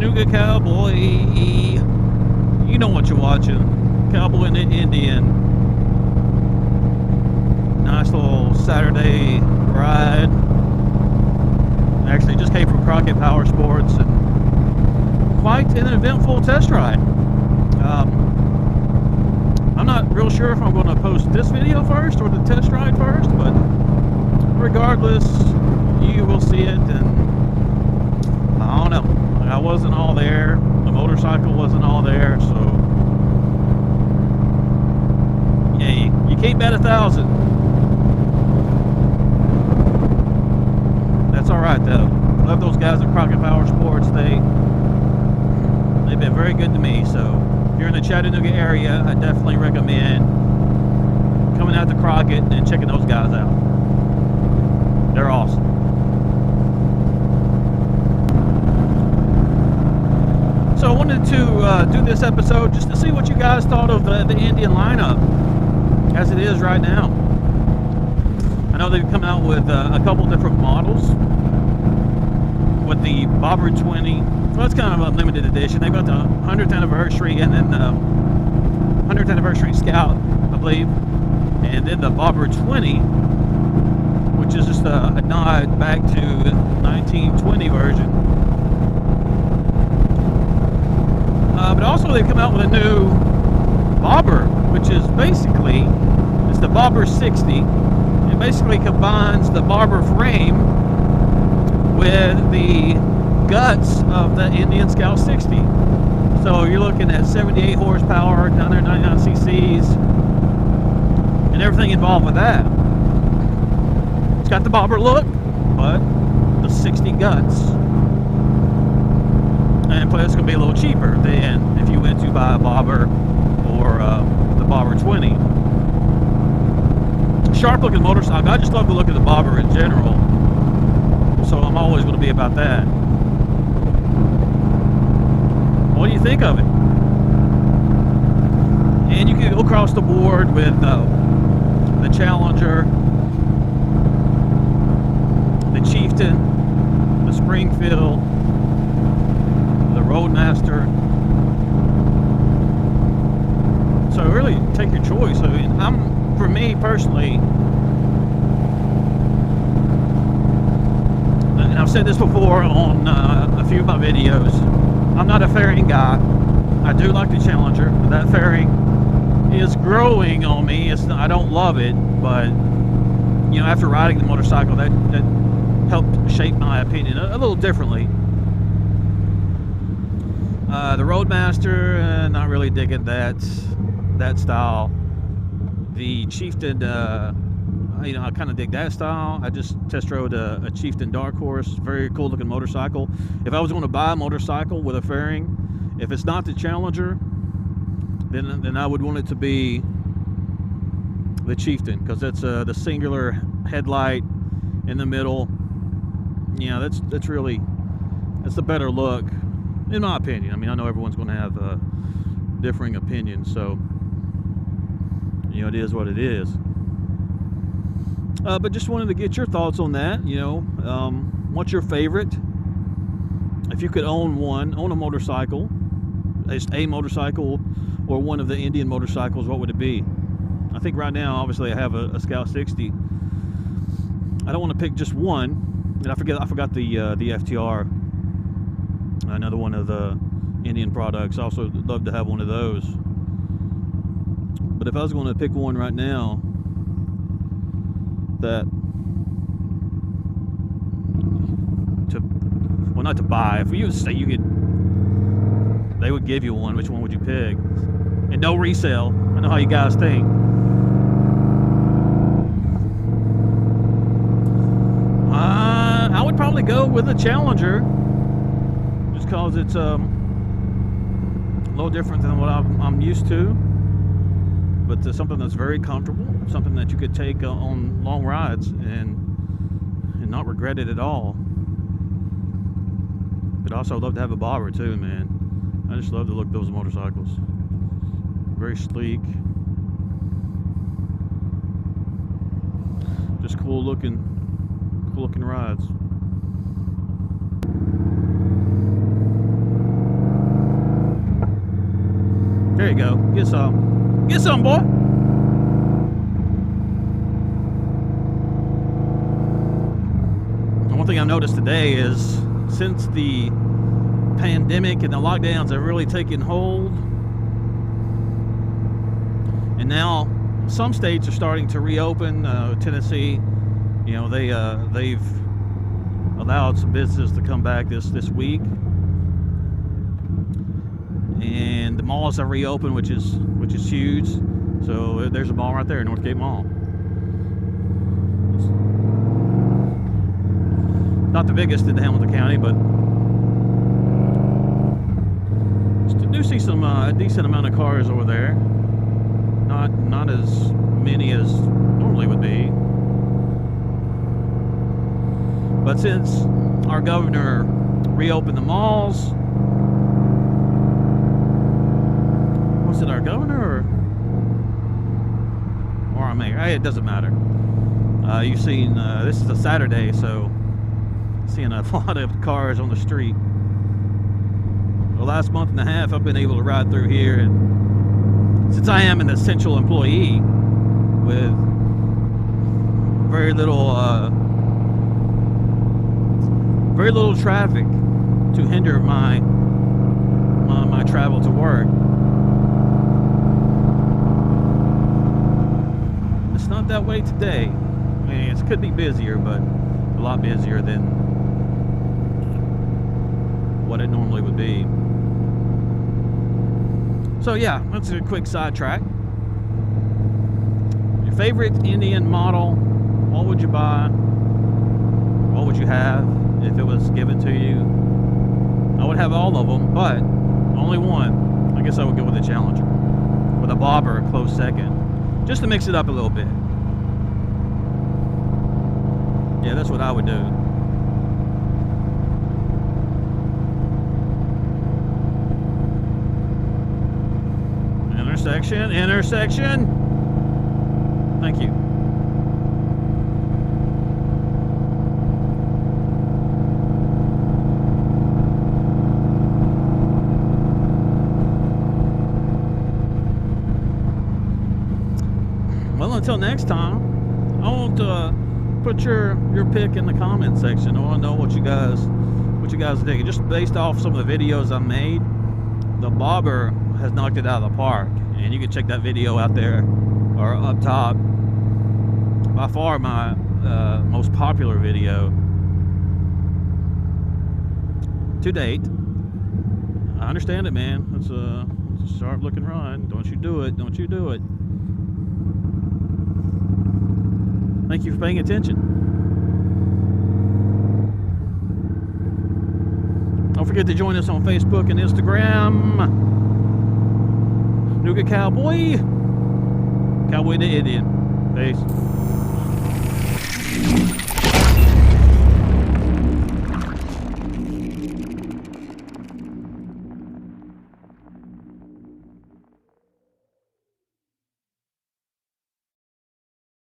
Nooga Cowboy. You know what you're watching. Cowboy and the Indian. Nice little Saturday ride. Actually, just came from Crockett Power Sports and quite an eventful test ride. I'm not real sure if I'm going to post this video first or the test ride first, but regardless, you will see it. And I don't know. I wasn't all there. The motorcycle wasn't all there, so yeah, you can't bet 1,000. That's all right though. Love those guys at Crockett Power Sports. They've been very good to me. So if you're in the Chattanooga area, I definitely recommend coming out to Crockett and checking those guys out. They're awesome. So I wanted to do this episode just to see what you guys thought of the Indian lineup as it is right now. I know they've come out with a couple different models. With the Bobber 20, so that's kind of a limited edition. They've got the 100th anniversary and then 100th anniversary Scout, I believe, and then the Bobber 20, which is just a nod back to the 1920 version. But also they've come out with a new Bobber, which is basically, it's the Bobber 60. It basically combines the Bobber frame with the guts of the Indian Scout 60. So you're looking at 78 horsepower, down there 99 cc's, and everything involved with that. It's got the Bobber look, but the 60 guts. And plus it's going to be a little cheaper than if you went to buy a Bobber or the Bobber 20. Sharp looking motorcycle. I just love the look of the Bobber in general. So I'm always going to be about that. What do you think of it? And you can go across the board with the Challenger, the Chieftain, the Springfield, the Roadmaster. So really take your choice. I mean, for me personally, and I've said this before on a few of my videos, I'm not a fairing guy. I do like the Challenger, but that fairing is growing on me. I don't love it, but you know, after riding the motorcycle, that helped shape my opinion a little differently. The Roadmaster, not really digging that style. The Chieftain, you know, I kind of dig that style. I just test rode a Chieftain Dark Horse, very cool looking motorcycle. If I was going to buy a motorcycle with a fairing, if it's not the Challenger, then I would want it to be the Chieftain, because that's the singular headlight in the middle. You know, that's the better look, in my opinion. I mean, I know everyone's going to have differing opinions, so you know, it is what it is. But just wanted to get your thoughts on that. You know, what's your favorite? If you could own a motorcycle, a motorcycle, or one of the Indian motorcycles, what would it be? I think right now, obviously, I have a Scout 60. I don't want to pick just one. And I forgot the FTR, another one of the Indian products. I also love to have one of those. But if I was going to pick one right now, not to buy. If you say they would give you one, which one would you pick? And no resale. I know how you guys think. I would probably go with a Challenger, just cause it's a little different than what I'm used to. But something that's very comfortable, something that you could take on long rides and not regret it at all. But also love to have a Bobber too, man. I just love the look of those motorcycles. Very sleek. Just cool looking rides. you go. Get some. Get some, boy. And one thing I've noticed today is since the pandemic and the lockdowns have really taken hold, and now some states are starting to reopen. Tennessee, you know, they've allowed some businesses to come back this week, and the malls have reopened, which is huge. So there's a mall right there, Northgate Mall. Not the biggest in Hamilton County, but I do see some a decent amount of cars over there. Not as many as normally would be. But since our governor reopened the malls, was it our governor or our mayor? It doesn't matter. You've seen, this is a Saturday, so seeing a lot of cars on the street. The last month and a half I've been able to ride through here, and since I am an essential employee with very little traffic to hinder my travel to work, it's not that way today. I mean, it could be busier, but a lot busier than what it normally would be. So yeah, that's a quick sidetrack. Your favorite Indian model, what would you buy? What would you have if it was given to you? I would have all of them, but only one. I guess I would go with the Challenger, with a bobber a close second, just to mix it up a little bit. Yeah, that's what I would do. Intersection. Thank you. Well, until next time, I want to put your pick in the comment section. I want to know what you guys think. Just based off some of the videos I made, the bobber has knocked it out of the park, and you can check that video out there or up top. By far my most popular video to date. I understand it, man. It's a sharp looking run. Don't you do it. Thank you for paying attention. Don't forget to join us on Facebook and Instagram. Nooga Cowboy. Cowboy the Indian. Peace.